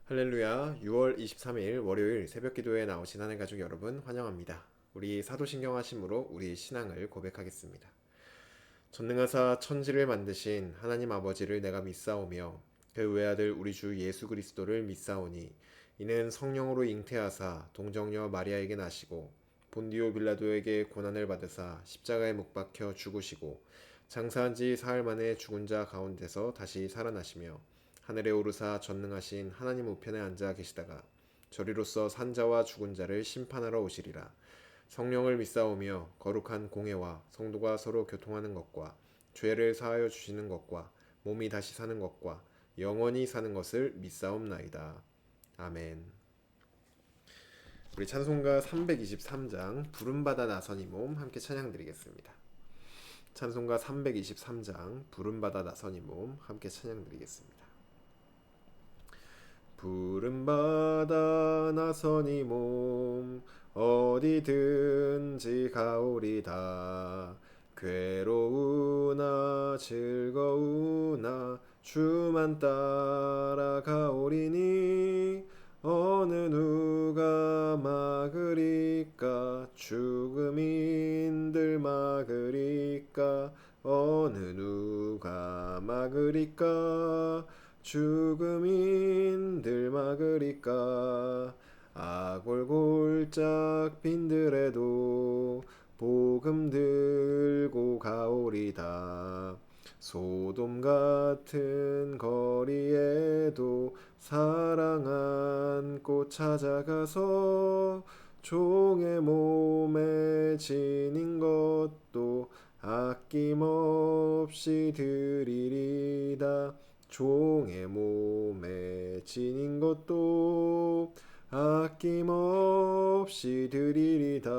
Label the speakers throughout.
Speaker 1: 할렐루야. 6월 23일 월요일 새벽기도에 나오신 하나님 가족 여러분 환영합니다. 우리 사도신경 하심으로 우리 신앙을 고백하겠습니다. 전능하사 천지를 만드신 하나님 아버지를 내가 믿사오며 그 외아들 우리 주 예수 그리스도를 믿사오니 이는 성령으로 잉태하사 동정녀 마리아에게 나시고 본디오 빌라도에게 고난을 받으사 십자가에 못 박혀 죽으시고 장사한 지 사흘 만에 죽은 자 가운데서 다시 살아나시며 하늘에 오르사 전능하신 하나님 우편에 앉아 계시다가 저리로서 산자와 죽은 자를 심판하러 오시리라. 성령을 믿사오며 거룩한 공회와 성도가 서로 교통하는 것과 죄를 사하여 주시는 것과 몸이 다시 사는 것과 영원히 사는 것을 믿사옵나이다. 아멘. 우리 찬송가 323장 부름받아 나서니 몸 함께 찬양드리겠습니다. 찬송가 323장 부름받아 나서니 몸 함께 찬양드리겠습니다. 부름받아 나서니 몸 어디든지 가오리다. 괴로우나 즐거우나 주만 따라가오리니 어느 누가 막으리까. 죽음인들 막으리까. 어느 누가 막으리까. 죽음인들 막으리까. 아골골짝 빈들에도 복음 들고 가오리다. 소돔 같은 거리에도 사랑 안고 찾아가서 종의 몸에 지닌 것도 아낌없이 드리리다. 종의 몸에 지닌 것도 아낌없이 드리리다.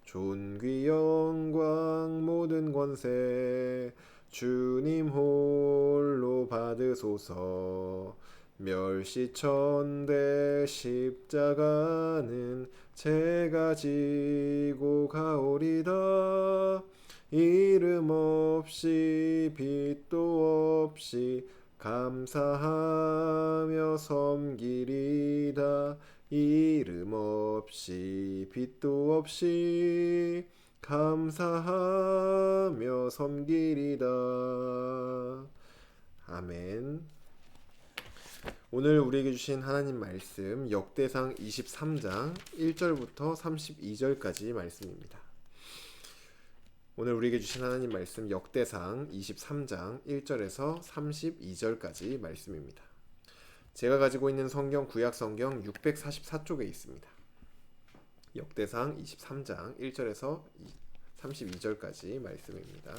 Speaker 1: 존귀 영광 모든 권세 주님 홀로 받으소서. 멸시천대 십자가는 제가 지고 가오리다. 이름 없이 빛도 없이 감사하며 섬기리다. 이름 없이 빛도 없이 감사하며 섬기리다. 아멘. 오늘 우리에게 주신 하나님 말씀 역대상 23장 1절부터 32절까지 말씀입니다. 오늘 우리에게 주신 하나님 말씀 역대상 23장 1절에서 32절까지 말씀입니다. 제가 가지고 있는 성경 구약 성경 644쪽에 있습니다. 역대상 23장 1절에서 32절까지 말씀입니다.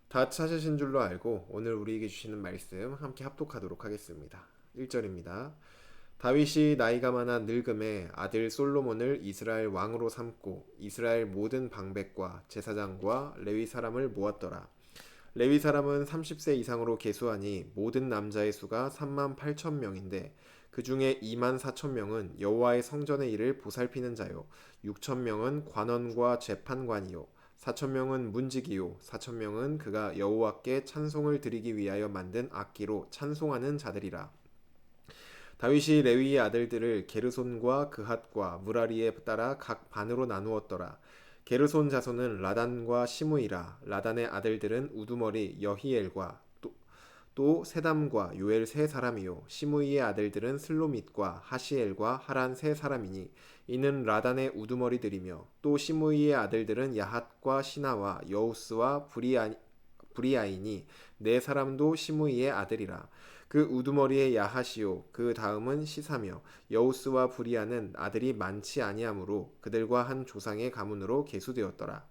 Speaker 1: 다 찾으신 줄로 알고 오늘 우리에게 주시는 말씀 함께 합독하도록 하겠습니다. 1절입니다. 다윗이 나이가 많아 늙음에 아들 솔로몬을 이스라엘 왕으로 삼고 이스라엘 모든 방백과 제사장과 레위 사람을 모았더라. 레위 사람은 30세 이상으로 계수하니 모든 남자의 수가 3만 8천 명인데 그 중에 2만 4천 명은 여호와의 성전의 일을 보살피는 자요 6천 명은 관원과 재판관이요 4천 명은 문지기요 4천 명은 그가 여호와께 찬송을 드리기 위하여 만든 악기로 찬송하는 자들이라. 다윗이 레위의 아들들을 게르손과 그핫과 무라리에 따라 각 반으로 나누었더라. 게르손 자손은 라단과 시므이라. 라단의 아들들은 우두머리 여히엘과 또 세담과 요엘 세 사람이요 시므이의 아들들은 슬로밋과 하시엘과 하란 세 사람이니 이는 라단의 우두머리들이며 또 시므이의 아들들은 야핫과 시나와 여우스와 브리아이니 네 사람도 시므이의 아들이라. 그 우두머리의 야하시오 그 다음은 시사며 여우스와 브리아는 아들이 많지 아니하므로 그들과 한 조상의 가문으로 계수되었더라.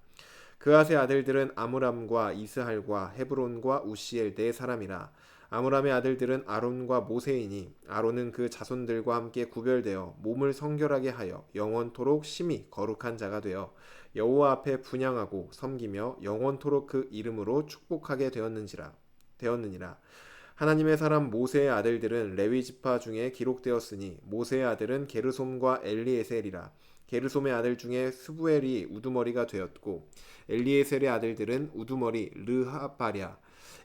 Speaker 1: 그앗의 아들들은 아므람과 이스할과 헤브론과 우시엘 네 사람이라. 아므람의 아들들은 아론과 모세이니 아론은 그 자손들과 함께 구별되어 몸을 성결하게 하여 영원토록 심히 거룩한 자가 되어 여호와 앞에 분향하고 섬기며 영원토록 그 이름으로 축복하게 되었느니라. 하나님의 사람 모세의 아들들은 레위 지파 중에 기록되었으니 모세의 아들은 게르솜과 엘리에셀이라. 게르솜의 아들 중에 스부엘이 우두머리가 되었고 엘리에셀의 아들들은 우두머리 르하바랴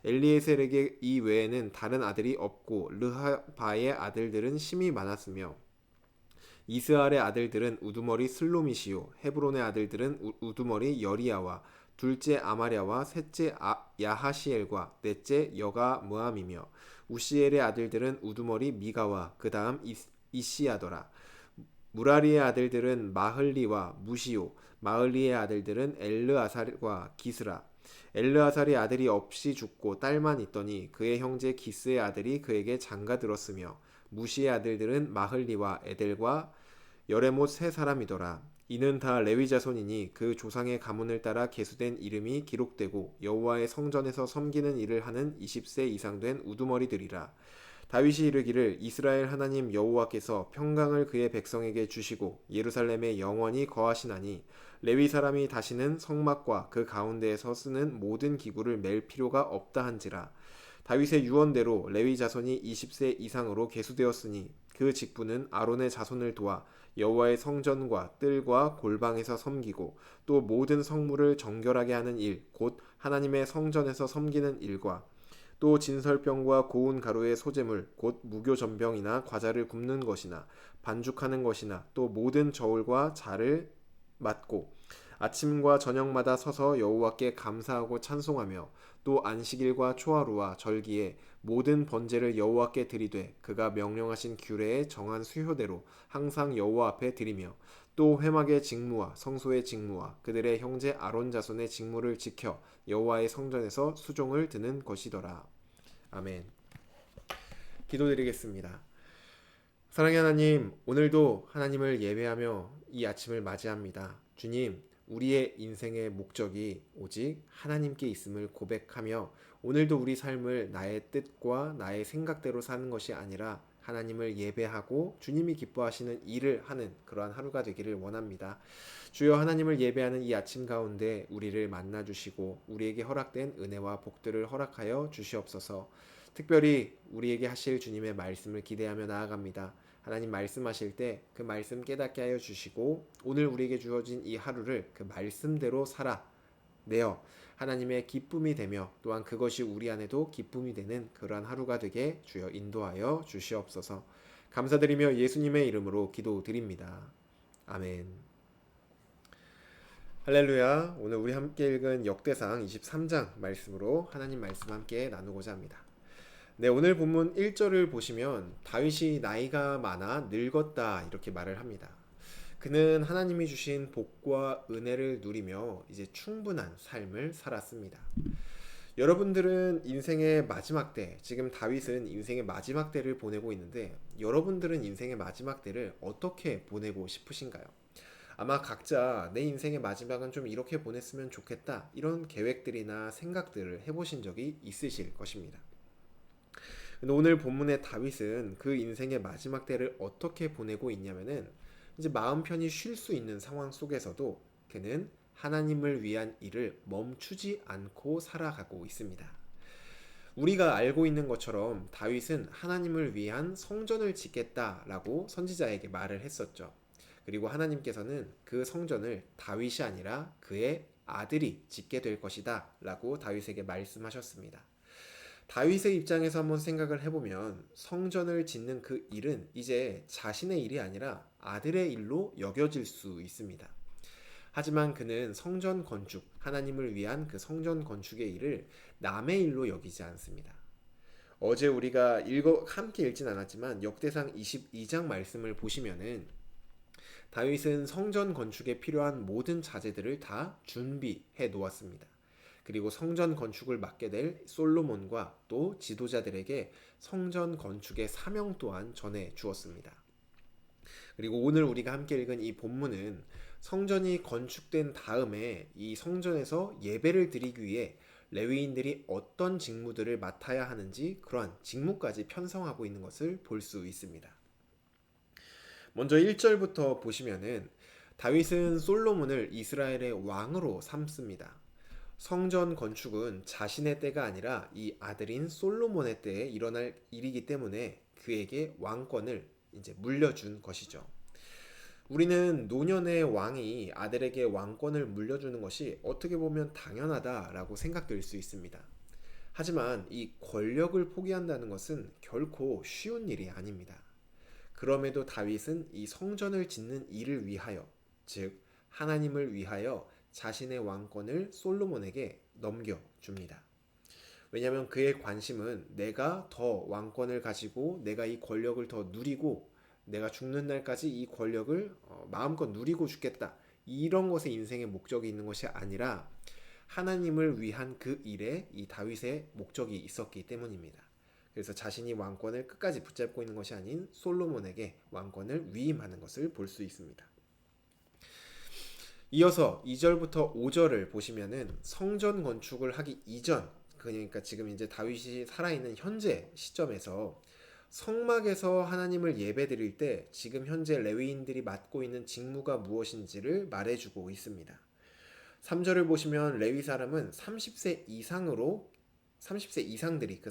Speaker 1: 엘리에셀에게 이 외에는 다른 아들이 없고 르하바의 아들들은 심이 많았으며 이스알의 아들들은 우두머리 슬로미시요 헤브론의 아들들은 우두머리 여리야와 둘째 아마랴와 셋째 야하시엘과 넷째 여가므암이며 우시엘의 아들들은 우두머리 미가와 그 다음 이시야더라. 무라리의 아들들은 마흘리와 무시오 마흘리의 아들들은 엘르아살과 기스라. 엘르아살이 아들이 없이 죽고 딸만 있더니 그의 형제 기스의 아들이 그에게 장가들었으며 무시의 아들들은 마흘리와 에델과 여레못 세 사람이더라. 이는 다 레위 자손이니 그 조상의 가문을 따라 계수된 이름이 기록되고 여호와의 성전에서 섬기는 일을 하는 20세 이상 된 우두머리들이라. 다윗이 이르기를 이스라엘 하나님 여호와께서 평강을 그의 백성에게 주시고 예루살렘에 영원히 거하시나니 레위 사람이 다시는 성막과 그 가운데에서 쓰는 모든 기구를 맬 필요가 없다 한지라. 다윗의 유언대로 레위 자손이 20세 이상으로 계수되었으니 그 직분은 아론의 자손을 도와 여호와의 성전과 뜰과 골방에서 섬기고 또 모든 성물을 정결하게 하는 일, 곧 하나님의 성전에서 섬기는 일과 또 진설병과 고운 가루의 소재물 곧 무교전병이나 과자를 굽는 것이나 반죽하는 것이나 또 모든 저울과 자를 맡고 아침과 저녁마다 서서 여호와께 감사하고 찬송하며 또 안식일과 초하루와 절기에 모든 번제를 여호와께 드리되 그가 명령하신 규례에 정한 수효대로 항상 여호와 앞에 드리며 또 회막의 직무와 성소의 직무와 그들의 형제 아론 자손의 직무를 지켜 여호와의 성전에서 수종을 드는 것이더라. 아멘. 기도드리겠습니다. 사랑의 하나님, 오늘도 하나님을 예배하며 이 아침을 맞이합니다. 주님, 우리의 인생의 목적이 오직 하나님께 있음을 고백하며 오늘도 우리 삶을 나의 뜻과 나의 생각대로 사는 것이 아니라 하나님을 예배하고 주님이 기뻐하시는 일을 하는 그러한 하루가 되기를 원합니다. 주여, 하나님을 예배하는 이 아침 가운데 우리를 만나주시고 우리에게 허락된 은혜와 복들을 허락하여 주시옵소서. 특별히 우리에게 하실 주님의 말씀을 기대하며 나아갑니다. 하나님 말씀하실 때 그 말씀 깨닫게 하여 주시고 오늘 우리에게 주어진 이 하루를 그 말씀대로 살아내어 하나님의 기쁨이 되며 또한 그것이 우리 안에도 기쁨이 되는 그러한 하루가 되게 주여 인도하여 주시옵소서. 감사드리며 예수님의 이름으로 기도드립니다. 아멘. 할렐루야. 오늘 우리 함께 읽은 역대상 23장 말씀으로 하나님 말씀 함께 나누고자 합니다. 네, 오늘 본문 1절을 보시면 다윗이 나이가 많아 늙었다 이렇게 말을 합니다. 그는 하나님이 주신 복과 은혜를 누리며 이제 충분한 삶을 살았습니다. 여러분들은 인생의 마지막 때, 지금 다윗은 인생의 마지막 때를 보내고 있는데 여러분들은 인생의 마지막 때를 어떻게 보내고 싶으신가요? 아마 각자 내 인생의 마지막은 좀 이렇게 보냈으면 좋겠다 이런 계획들이나 생각들을 해보신 적이 있으실 것입니다. 근데 오늘 본문의 다윗은 그 인생의 마지막 때를 어떻게 보내고 있냐면은 이제 마음 편히 쉴 수 있는 상황 속에서도 그는 하나님을 위한 일을 멈추지 않고 살아가고 있습니다. 우리가 알고 있는 것처럼 다윗은 하나님을 위한 성전을 짓겠다라고 선지자에게 말을 했었죠. 그리고 하나님께서는 그 성전을 다윗이 아니라 그의 아들이 짓게 될 것이다 라고 다윗에게 말씀하셨습니다. 다윗의 입장에서 한번 생각을 해보면 성전을 짓는 그 일은 이제 자신의 일이 아니라 아들의 일로 여겨질 수 있습니다. 하지만 그는 성전 건축, 하나님을 위한 그 성전 건축의 일을 남의 일로 여기지 않습니다. 어제 우리가 함께 읽진 않았지만 역대상 22장 말씀을 보시면은 다윗은 성전 건축에 필요한 모든 자재들을 다 준비해 놓았습니다. 그리고 성전 건축을 맡게 될 솔로몬과 또 지도자들에게 성전 건축의 사명 또한 전해 주었습니다. 그리고 오늘 우리가 함께 읽은 이 본문은 성전이 건축된 다음에 이 성전에서 예배를 드리기 위해 레위인들이 어떤 직무들을 맡아야 하는지 그러한 직무까지 편성하고 있는 것을 볼 수 있습니다. 먼저 1절부터 보시면은 다윗은 솔로몬을 이스라엘의 왕으로 삼습니다. 성전 건축은 자신의 때가 아니라 이 아들인 솔로몬의 때에 일어날 일이기 때문에 그에게 왕권을 이제 물려준 것이죠. 우리는 노년의 왕이 아들에게 왕권을 물려주는 것이 어떻게 보면 당연하다라고 생각될 수 있습니다. 하지만 이 권력을 포기한다는 것은 결코 쉬운 일이 아닙니다. 그럼에도 다윗은 이 성전을 짓는 일을 위하여, 즉 하나님을 위하여 자신의 왕권을 솔로몬에게 넘겨줍니다. 왜냐하면 그의 관심은 내가 더 왕권을 가지고 내가 이 권력을 더 누리고 내가 죽는 날까지 이 권력을 마음껏 누리고 죽겠다. 이런 것에 인생의 목적이 있는 것이 아니라 하나님을 위한 그 일에 이 다윗의 목적이 있었기 때문입니다. 그래서 자신이 왕권을 끝까지 붙잡고 있는 것이 아닌 솔로몬에게 왕권을 위임하는 것을 볼 수 있습니다. 이어서 2절부터 5절을 보시면은 성전 건축을 하기 이전, 그러니까 지금 이제 다윗이 살아있는 현재 시점에서 성막에서 하나님을 예배드릴 때 지금 현재 레위인들이 맡고 있는 직무가 무엇인지를 말해주고 있습니다. 3절을 보시면 레위 사람은 30세 이상들이 그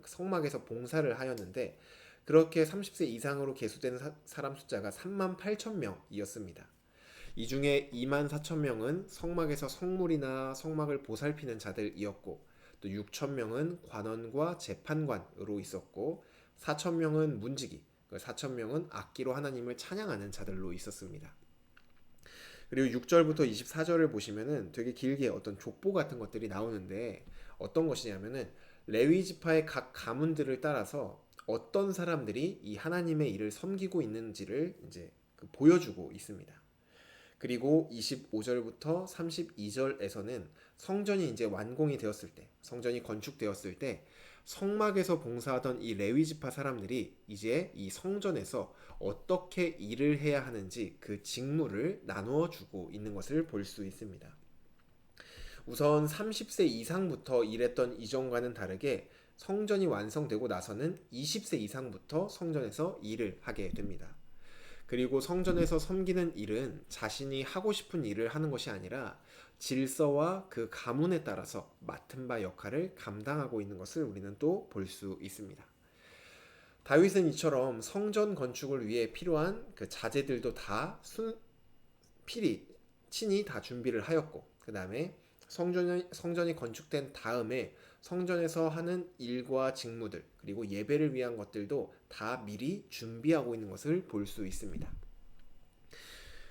Speaker 1: 성막에서 봉사를 하였는데 그렇게 30세 이상으로 계수된 사람 숫자가 3만 8천 명이었습니다. 이 중에 2만 4천 명은 성막에서 성물이나 성막을 보살피는 자들이었고 또 6천 명은 관원과 재판관으로 있었고 4천 명은 문지기, 4천 명은 악기로 하나님을 찬양하는 자들로 있었습니다. 그리고 6절부터 24절을 보시면은 되게 길게 어떤 족보 같은 것들이 나오는데 어떤 것이냐면은 레위 지파의 각 가문들을 따라서 어떤 사람들이 이 하나님의 일을 섬기고 있는지를 이제 보여주고 있습니다. 그리고 25절부터 32절에서는 성전이 이제 완공이 되었을 때, 성전이 건축되었을 때 성막에서 봉사하던 이 레위 지파 사람들이 이제 이 성전에서 어떻게 일을 해야 하는지 그 직무를 나누어 주고 있는 것을 볼 수 있습니다. 우선 30세 이상부터 일했던 이전과는 다르게 성전이 완성되고 나서는 20세 이상부터 성전에서 일을 하게 됩니다. 그리고 성전에서 섬기는 일은 자신이 하고 싶은 일을 하는 것이 아니라 질서와 그 가문에 따라서 맡은 바 역할을 감당하고 있는 것을 우리는 또 볼 수 있습니다. 다윗은 이처럼 성전 건축을 위해 필요한 그 자재들도 다 친히 다 준비를 하였고 그 다음에 성전이 건축된 다음에 성전에서 하는 일과 직무들 그리고 예배를 위한 것들도 다 미리 준비하고 있는 것을 볼 수 있습니다.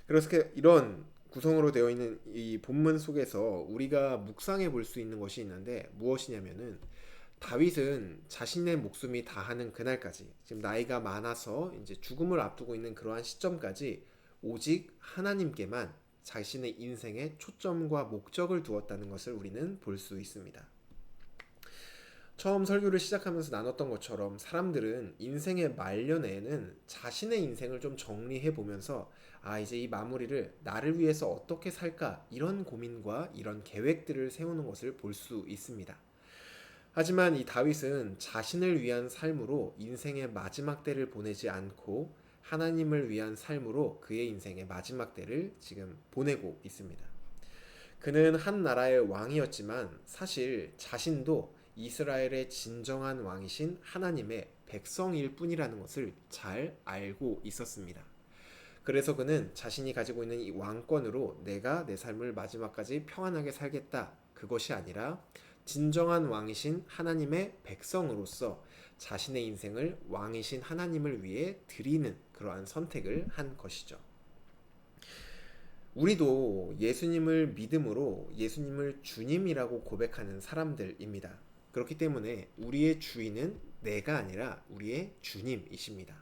Speaker 1: 그래서 이런 구성으로 되어 있는 이 본문 속에서 우리가 묵상해 볼 수 있는 것이 있는데 무엇이냐면은 다윗은 자신의 목숨이 다하는 그날까지 지금 나이가 많아서 이제 죽음을 앞두고 있는 그러한 시점까지 오직 하나님께만 자신의 인생에 초점과 목적을 두었다는 것을 우리는 볼 수 있습니다. 처음 설교를 시작하면서 나눴던 것처럼 사람들은 인생의 말년에는 자신의 인생을 좀 정리해 보면서 이제 이 마무리를 나를 위해서 어떻게 살까 이런 고민과 이런 계획들을 세우는 것을 볼 수 있습니다. 하지만 이 다윗은 자신을 위한 삶으로 인생의 마지막 때를 보내지 않고 하나님을 위한 삶으로 그의 인생의 마지막 때를 지금 보내고 있습니다. 그는 한 나라의 왕이었지만 사실 자신도 이스라엘의 진정한 왕이신 하나님의 백성일 뿐이라는 것을 잘 알고 있었습니다. 그래서 그는 자신이 가지고 있는 이 왕권으로 내가 내 삶을 마지막까지 평안하게 살겠다. 그것이 아니라 진정한 왕이신 하나님의 백성으로서 자신의 인생을 왕이신 하나님을 위해 드리는 그러한 선택을 한 것이죠. 우리도 예수님을 믿음으로 예수님을 주님이라고 고백하는 사람들입니다. 그렇기 때문에 우리의 주인은 내가 아니라 우리의 주님이십니다.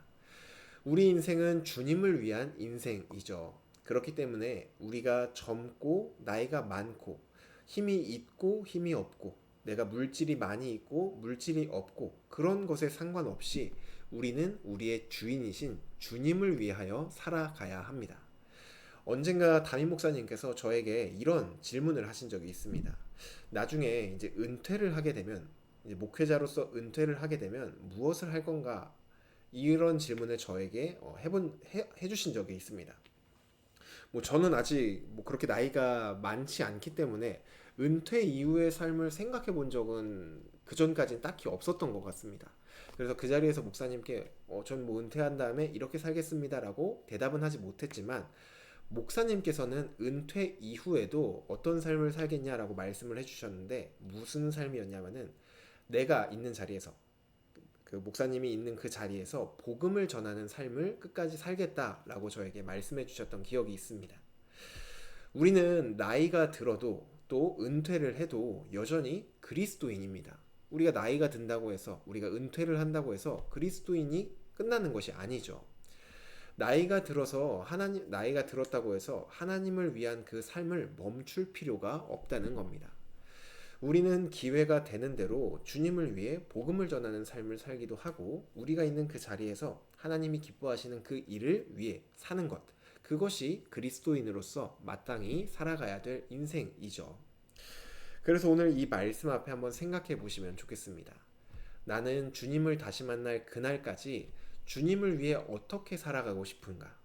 Speaker 1: 우리 인생은 주님을 위한 인생이죠. 그렇기 때문에 우리가 젊고 나이가 많고 힘이 있고 힘이 없고 내가 물질이 많이 있고 물질이 없고 그런 것에 상관없이 우리는 우리의 주인이신 주님을 위하여 살아가야 합니다. 언젠가 담임 목사님께서 저에게 이런 질문을 하신 적이 있습니다. 나중에 이제 은퇴를 하게 되면 이제 목회자로서 은퇴를 하게 되면 무엇을 할 건가 이런 질문을 저에게 해주신 적이 있습니다. 저는 아직 그렇게 나이가 많지 않기 때문에 은퇴 이후의 삶을 생각해 본 적은 그 전까지는 딱히 없었던 것 같습니다. 그래서 그 자리에서 목사님께 전 은퇴한 다음에 이렇게 살겠습니다라고 대답은 하지 못했지만 목사님께서는 은퇴 이후에도 어떤 삶을 살겠냐라고 말씀을 해주셨는데 무슨 삶이었냐면은 내가 있는 자리에서, 그 목사님이 있는 그 자리에서 복음을 전하는 삶을 끝까지 살겠다라고 저에게 말씀해 주셨던 기억이 있습니다. 우리는 나이가 들어도 또 은퇴를 해도 여전히 그리스도인입니다. 우리가 나이가 든다고 해서, 우리가 은퇴를 한다고 해서 그리스도인이 끝나는 것이 아니죠. 나이가 들었다고 해서 하나님을 위한 그 삶을 멈출 필요가 없다는 겁니다. 우리는 기회가 되는 대로 주님을 위해 복음을 전하는 삶을 살기도 하고, 우리가 있는 그 자리에서 하나님이 기뻐하시는 그 일을 위해 사는 것, 그것이 그리스도인으로서 마땅히 살아가야 될 인생이죠. 그래서 오늘 이 말씀 앞에 한번 생각해 보시면 좋겠습니다. 나는 주님을 다시 만날 그날까지 주님을 위해 어떻게 살아가고 싶은가?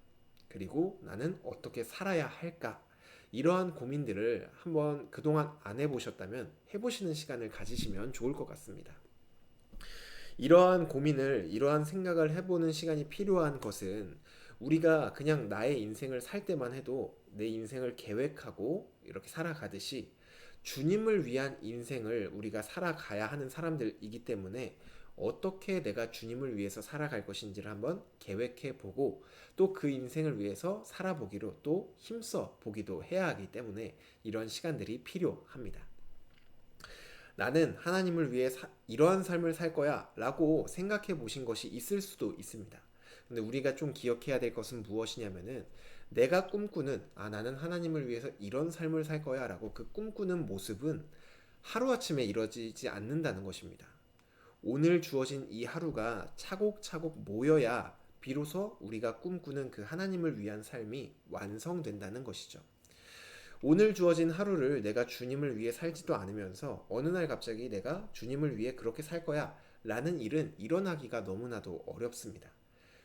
Speaker 1: 그리고 나는 어떻게 살아야 할까? 이러한 고민들을 한번 그동안 안 해보셨다면 해보시는 시간을 가지시면 좋을 것 같습니다. 이러한 생각을 해보는 시간이 필요한 것은, 우리가 그냥 나의 인생을 살 때만 해도 내 인생을 계획하고 이렇게 살아가듯이 주님을 위한 인생을 우리가 살아가야 하는 사람들이기 때문에, 어떻게 내가 주님을 위해서 살아갈 것인지를 한번 계획해 보고, 또 그 인생을 위해서 살아보기로 또 힘써 보기도 해야 하기 때문에 이런 시간들이 필요합니다. 나는 하나님을 위해 이러한 삶을 살 거야 라고 생각해 보신 것이 있을 수도 있습니다. 근데 우리가 좀 기억해야 될 것은 무엇이냐면은, 내가 꿈꾸는, 나는 하나님을 위해서 이런 삶을 살 거야 라고 그 꿈꾸는 모습은 하루아침에 이루어지지 않는다는 것입니다. 오늘 주어진 이 하루가 차곡차곡 모여야 비로소 우리가 꿈꾸는 그 하나님을 위한 삶이 완성된다는 것이죠. 오늘 주어진 하루를 내가 주님을 위해 살지도 않으면서 어느 날 갑자기 내가 주님을 위해 그렇게 살 거야 라는 일은 일어나기가 너무나도 어렵습니다.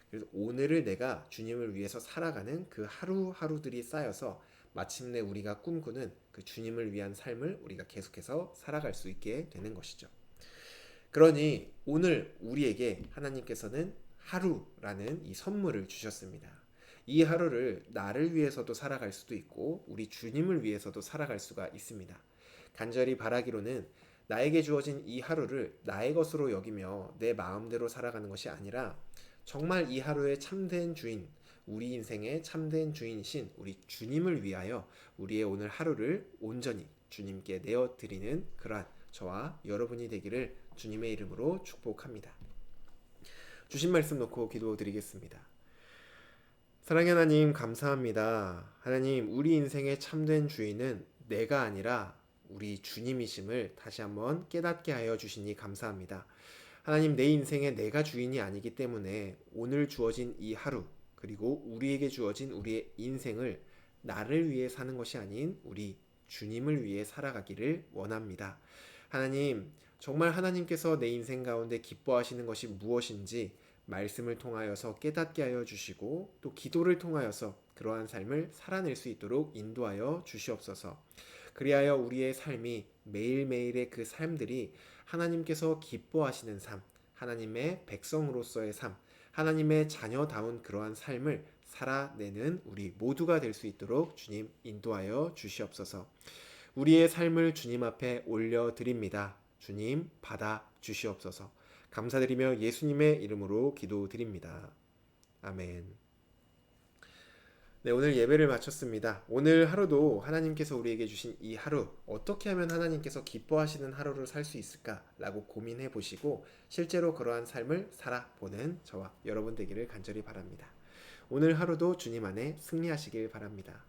Speaker 1: 그래서 오늘을 내가 주님을 위해서 살아가는 그 하루하루들이 쌓여서 마침내 우리가 꿈꾸는 그 주님을 위한 삶을 우리가 계속해서 살아갈 수 있게 되는 것이죠. 그러니 오늘 우리에게 하나님께서는 하루라는 이 선물을 주셨습니다. 이 하루를 나를 위해서도 살아갈 수도 있고 우리 주님을 위해서도 살아갈 수가 있습니다. 간절히 바라기로는 나에게 주어진 이 하루를 나의 것으로 여기며 내 마음대로 살아가는 것이 아니라, 정말 이 하루의 참된 주인, 우리 인생의 참된 주인이신 우리 주님을 위하여 우리의 오늘 하루를 온전히 주님께 내어드리는 그러한 저와 여러분이 되기를 주님의 이름으로 축복합니다. 주신 말씀 놓고 기도드리겠습니다. 사랑의 하나님, 감사합니다. 하나님, 우리 인생의 참된 주인은 내가 아니라 우리 주님이심을 다시 한번 깨닫게 하여 주시니 감사합니다. 하나님, 내 인생에 내가 주인이 아니기 때문에 오늘 주어진 이 하루, 그리고 우리에게 주어진 우리의 인생을 나를 위해 사는 것이 아닌 우리 주님을 위해 살아가기를 원합니다. 하나님, 정말 하나님께서 내 인생 가운데 기뻐하시는 것이 무엇인지 말씀을 통하여서 깨닫게 하여 주시고, 또 기도를 통하여서 그러한 삶을 살아낼 수 있도록 인도하여 주시옵소서. 그리하여 우리의 삶이, 매일매일의 그 삶들이 하나님께서 기뻐하시는 삶, 하나님의 백성으로서의 삶, 하나님의 자녀다운 그러한 삶을 살아내는 우리 모두가 될 수 있도록 주님 인도하여 주시옵소서. 우리의 삶을 주님 앞에 올려드립니다. 주님 받아 주시옵소서. 감사드리며 예수님의 이름으로 기도드립니다. 아멘. 네, 오늘 예배를 마쳤습니다. 오늘 하루도 하나님께서 우리에게 주신 이 하루, 어떻게 하면 하나님께서 기뻐하시는 하루를 살 수 있을까라고 고민해 보시고 실제로 그러한 삶을 살아보는 저와 여러분 되기를 간절히 바랍니다. 오늘 하루도 주님 안에 승리하시길 바랍니다.